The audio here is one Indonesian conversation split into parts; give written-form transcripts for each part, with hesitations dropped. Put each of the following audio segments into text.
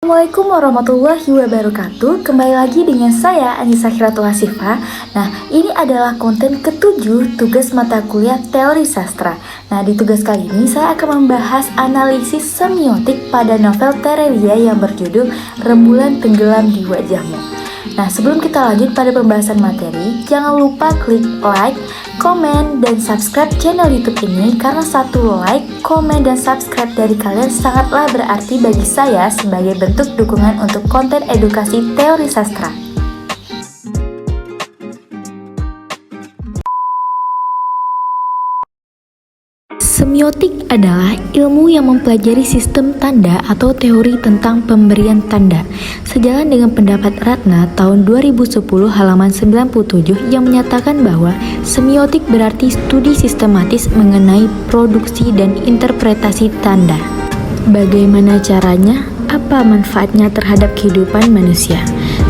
Assalamualaikum warahmatullahi wabarakatuh. Kembali lagi dengan saya Anissa Khiratul Hasifah. Nah, ini adalah konten ketujuh tugas mata kuliah teori sastra. Nah, di tugas kali ini saya akan membahas analisis semiotik pada novel Terelia yang berjudul Rembulan Tenggelam di Wajahmu. Nah, sebelum kita lanjut pada pembahasan materi, jangan lupa klik like, komen, dan subscribe channel YouTube ini karena satu like, komen, dan subscribe dari kalian sangatlah berarti bagi saya sebagai bentuk dukungan untuk konten edukasi teori sastra. Semiotik adalah ilmu yang mempelajari sistem tanda atau teori tentang pemberian tanda. Sejalan dengan pendapat Ratna tahun 2010 halaman 97 yang menyatakan bahwa semiotik berarti studi sistematis mengenai produksi dan interpretasi tanda. Bagaimana caranya? Apa manfaatnya terhadap kehidupan manusia?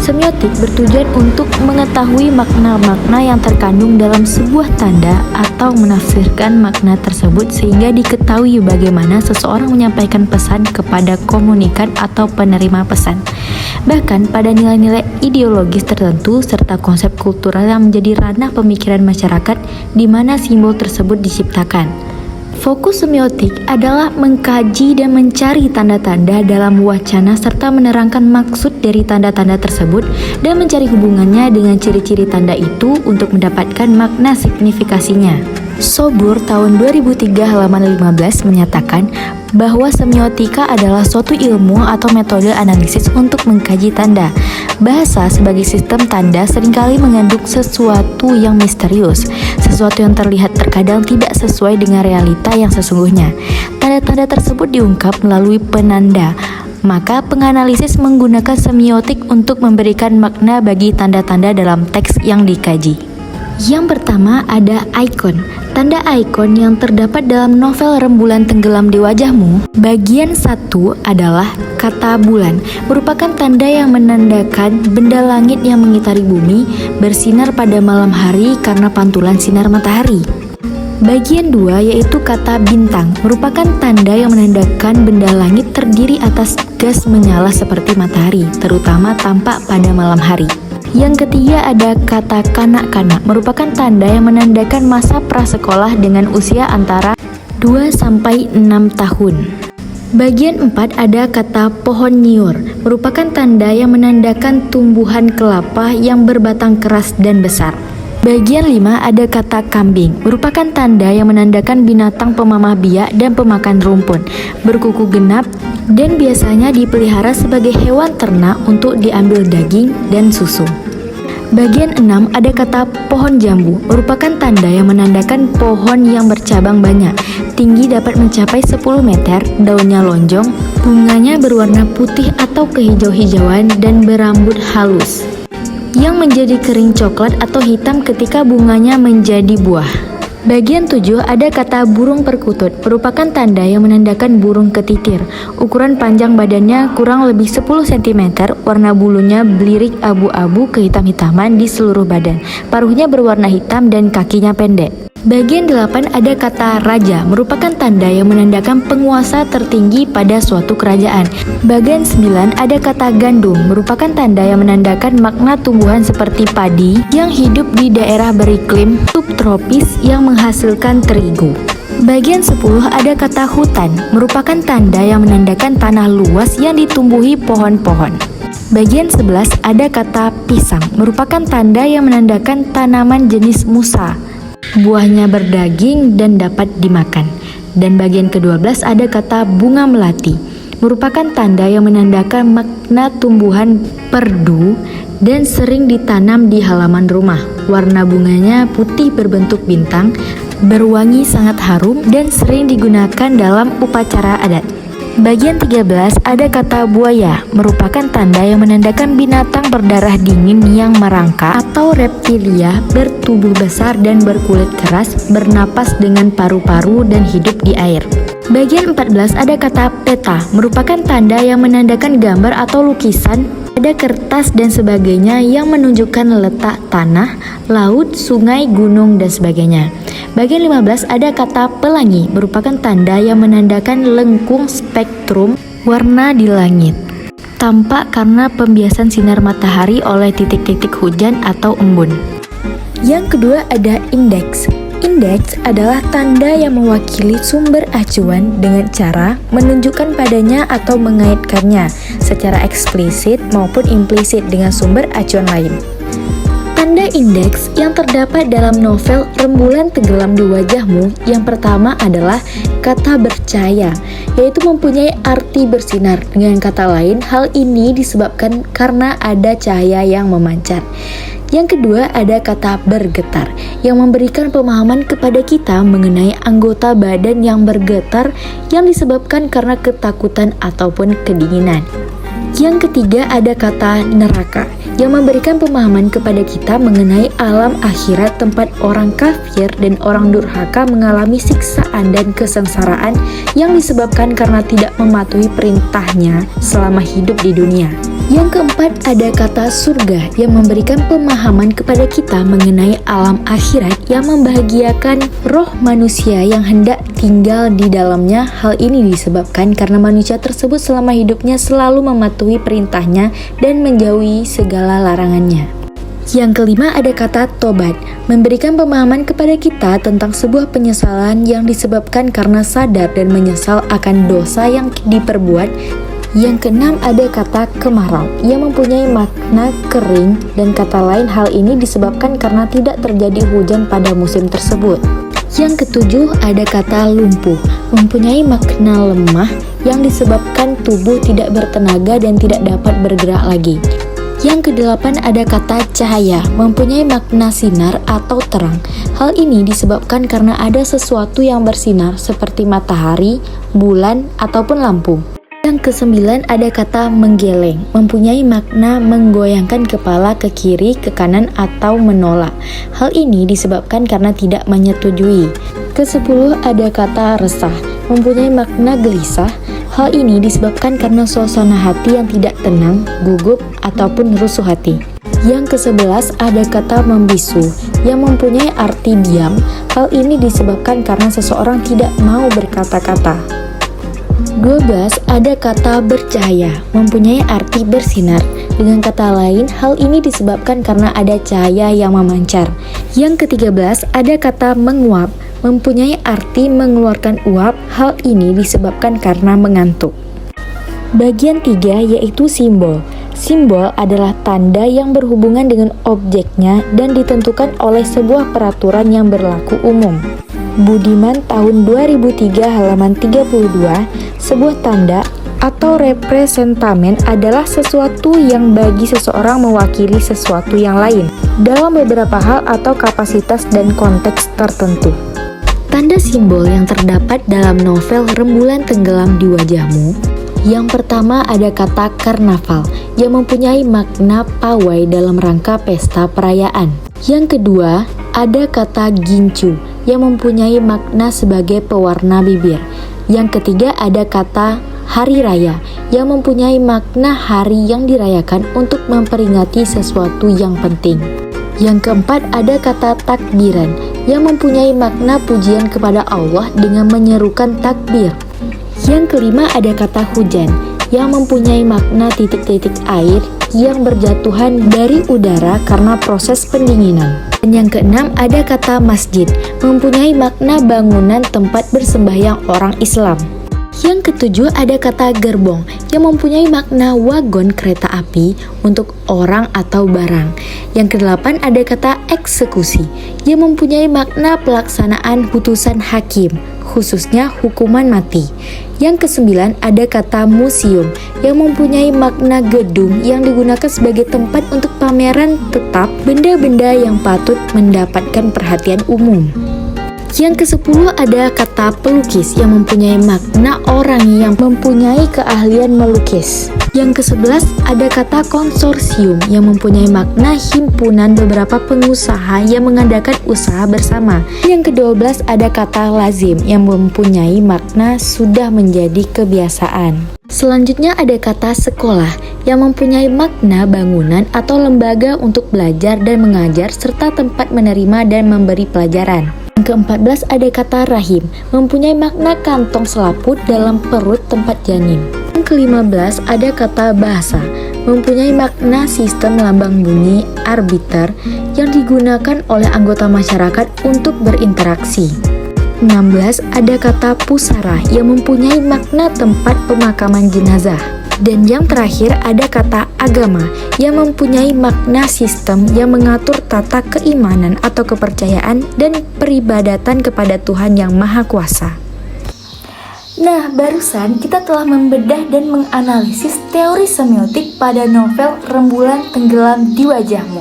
Semiotik bertujuan untuk mengetahui makna-makna yang terkandung dalam sebuah tanda atau menafsirkan makna tersebut sehingga diketahui bagaimana seseorang menyampaikan pesan kepada komunikan atau penerima pesan. Bahkan pada nilai-nilai ideologis tertentu serta konsep kultural yang menjadi ranah pemikiran masyarakat di mana simbol tersebut diciptakan. Fokus semiotik adalah mengkaji dan mencari tanda-tanda dalam wacana serta menerangkan maksud dari tanda-tanda tersebut dan mencari hubungannya dengan ciri-ciri tanda itu untuk mendapatkan makna signifikasinya. Sobur tahun 2003 halaman 15 menyatakan bahwa semiotika adalah suatu ilmu atau metode analisis untuk mengkaji tanda. Bahasa sebagai sistem tanda seringkali mengandung sesuatu yang misterius, sesuatu yang terlihat terkadang tidak sesuai dengan realita yang sesungguhnya. Tanda-tanda tersebut diungkap melalui penanda. Maka penganalisis menggunakan semiotik untuk memberikan makna bagi tanda-tanda dalam teks yang dikaji. Yang pertama ada ikon. Tanda ikon yang terdapat dalam novel Rembulan Tenggelam di Wajahmu, bagian 1 adalah kata bulan, merupakan tanda yang menandakan benda langit yang mengitari bumi bersinar pada malam hari karena pantulan sinar matahari. Bagian 2 yaitu kata bintang, merupakan tanda yang menandakan benda langit terdiri atas gas menyala seperti matahari, terutama tampak pada malam hari. Yang ketiga ada kata kanak-kanak, merupakan tanda yang menandakan masa prasekolah dengan usia antara 2-6 tahun. Bagian 4 ada kata pohon nyiur, merupakan tanda yang menandakan tumbuhan kelapa yang berbatang keras dan besar. Bagian 5 ada kata kambing, merupakan tanda yang menandakan binatang pemamah biak dan pemakan rumput, berkuku genap, dan biasanya dipelihara sebagai hewan ternak untuk diambil daging dan susu. Bagian 6 ada kata pohon jambu, merupakan tanda yang menandakan pohon yang bercabang banyak, tinggi dapat mencapai 10 meter, daunnya lonjong, bunganya berwarna putih atau kehijau-hijauan dan berambut halus, yang menjadi kering coklat atau hitam ketika bunganya menjadi buah. Bagian 7 ada kata burung perkutut, merupakan tanda yang menandakan burung ketitir. Ukuran panjang badannya kurang lebih 10 cm, warna bulunya belirik abu-abu kehitam-hitaman di seluruh badan. Paruhnya berwarna hitam dan kakinya pendek. Bagian 8 ada kata raja, merupakan tanda yang menandakan penguasa tertinggi pada suatu kerajaan. Bagian 9 ada kata gandum, merupakan tanda yang menandakan makna tumbuhan seperti padi yang hidup di daerah beriklim subtropis yang menghasilkan terigu. Bagian 10 ada kata hutan, merupakan tanda yang menandakan tanah luas yang ditumbuhi pohon-pohon. Bagian 11 ada kata pisang, merupakan tanda yang menandakan tanaman jenis musa. Buahnya berdaging dan dapat dimakan. Dan bagian ke-12 ada kata bunga melati, merupakan tanda yang menandakan makna tumbuhan perdu dan sering ditanam di halaman rumah. Warna bunganya putih berbentuk bintang, berwangi sangat harum dan sering digunakan dalam upacara adat. Bagian 13 ada kata buaya, merupakan tanda yang menandakan binatang berdarah dingin yang merangkak atau reptilia, bertubuh besar dan berkulit keras, bernapas dengan paru-paru dan hidup di air. Bagian 14 ada kata peta, merupakan tanda yang menandakan gambar atau lukisan pada kertas dan sebagainya yang menunjukkan letak tanah, laut, sungai, gunung, dan sebagainya. Bagian 15 ada kata pelangi, merupakan tanda yang menandakan lengkung spektrum warna di langit. tampak karena pembiasan sinar matahari oleh titik-titik hujan atau embun. Yang kedua ada indeks. Indeks adalah tanda yang mewakili sumber acuan dengan cara menunjukkan padanya atau mengaitkannya secara eksplisit maupun implisit dengan sumber acuan lain. Tanda indeks yang terdapat dalam novel Rembulan Tenggelam di Wajahmu yang pertama adalah kata bercahaya, yaitu mempunyai arti bersinar. Dengan kata lain, hal ini disebabkan karena ada cahaya yang memancar. Yang kedua ada kata bergetar, yang memberikan pemahaman kepada kita mengenai anggota badan yang bergetar yang disebabkan karena ketakutan ataupun kedinginan. Yang ketiga ada kata neraka, yang memberikan pemahaman kepada kita mengenai alam akhirat tempat orang kafir dan orang durhaka mengalami siksaan dan kesengsaraan yang disebabkan karena tidak mematuhi perintahnya selama hidup di dunia. Yang keempat ada kata surga, yang memberikan pemahaman kepada kita mengenai alam akhirat yang membahagiakan roh manusia yang hendak tinggal di dalamnya. Hal ini disebabkan karena manusia tersebut selama hidupnya selalu mematuhi perintahnya dan menjauhi segala larangannya. Yang kelima ada kata tobat, memberikan pemahaman kepada kita tentang sebuah penyesalan yang disebabkan karena sadar dan menyesal akan dosa yang diperbuat. Yang keenam ada kata kemarau, yang mempunyai makna kering dan kata lain hal ini disebabkan karena tidak terjadi hujan pada musim tersebut. Yang ketujuh ada kata lumpuh, mempunyai makna lemah yang disebabkan tubuh tidak bertenaga dan tidak dapat bergerak lagi. Yang kedelapan ada kata cahaya, mempunyai makna sinar atau terang. Hal ini disebabkan karena ada sesuatu yang bersinar seperti matahari, bulan, ataupun lampu. Yang kesembilan ada kata menggeleng, mempunyai makna menggoyangkan kepala ke kiri, ke kanan, atau menolak. Hal ini disebabkan karena tidak menyetujui. Kesepuluh ada kata resah, mempunyai makna gelisah. Hal ini disebabkan karena suasana hati yang tidak tenang, gugup, ataupun rusuh hati. Yang ke-11 ada kata membisu, yang mempunyai arti diam. Hal ini disebabkan karena seseorang tidak mau berkata-kata. 12 ada kata bercahaya, mempunyai arti bersinar. Dengan kata lain, hal ini disebabkan karena ada cahaya yang memancar. Yang ke-13 ada kata menguap, mempunyai arti mengeluarkan uap. Hal ini disebabkan karena mengantuk. Bagian 3 yaitu simbol. Simbol adalah tanda yang berhubungan dengan objeknya dan ditentukan oleh sebuah peraturan yang berlaku umum. Budiman tahun 2003 halaman 32, sebuah tanda atau representamen adalah sesuatu yang bagi seseorang mewakili sesuatu yang lain dalam beberapa hal atau kapasitas dan konteks tertentu. Tanda simbol yang terdapat dalam novel Rembulan Tenggelam di Wajahmu. Yang pertama ada kata karnaval, yang mempunyai makna pawai dalam rangka pesta perayaan. Yang kedua ada kata gincu, yang mempunyai makna sebagai pewarna bibir. Yang ketiga ada kata hari raya, yang mempunyai makna hari yang dirayakan untuk memperingati sesuatu yang penting. Yang keempat ada kata takbiran, yang mempunyai makna pujian kepada Allah dengan menyerukan takbir. Yang kelima ada kata hujan, yang mempunyai makna titik-titik air yang berjatuhan dari udara karena proses pendinginan. Dan yang keenam ada kata masjid, mempunyai makna bangunan tempat bersembahyang orang Islam. Yang ketujuh ada kata gerbong, yang mempunyai makna wagon kereta api untuk orang atau barang. Yang kedelapan ada kata eksekusi, yang mempunyai makna pelaksanaan putusan hakim, khususnya hukuman mati. Yang kesembilan ada kata museum, yang mempunyai makna gedung yang digunakan sebagai tempat untuk pameran tetap benda-benda yang patut mendapatkan perhatian umum. Yang ke-10 ada kata pelukis, yang mempunyai makna orang yang mempunyai keahlian melukis. Yang ke-11 ada kata konsorsium, yang mempunyai makna himpunan beberapa pengusaha yang mengadakan usaha bersama. Yang ke-12 ada kata lazim, yang mempunyai makna sudah menjadi kebiasaan. Selanjutnya ada kata sekolah, yang mempunyai makna bangunan atau lembaga untuk belajar dan mengajar serta tempat menerima dan memberi pelajaran. Yang ke-14 ada kata rahim, mempunyai makna kantong selaput dalam perut tempat janin. Yang ke-15 ada kata bahasa, mempunyai makna sistem lambang bunyi arbiter yang digunakan oleh anggota masyarakat untuk berinteraksi. 16 ada kata pusara yang mempunyai makna tempat pemakaman jenazah. Dan yang terakhir ada kata agama yang mempunyai makna sistem yang mengatur tata keimanan atau kepercayaan dan peribadatan kepada Tuhan Yang Maha Kuasa. Nah, barusan kita telah membedah dan menganalisis teori semiotik pada novel Rembulan Tenggelam di Wajahmu.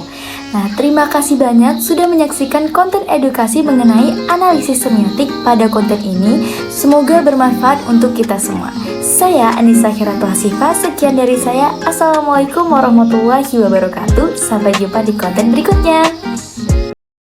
Nah, terima kasih banyak sudah menyaksikan konten edukasi mengenai analisis semiotik pada konten ini. Semoga bermanfaat untuk kita semua. Saya Anissa Khiratul Hasifah, sekian dari saya. Assalamualaikum warahmatullahi wabarakatuh. Sampai jumpa di konten berikutnya.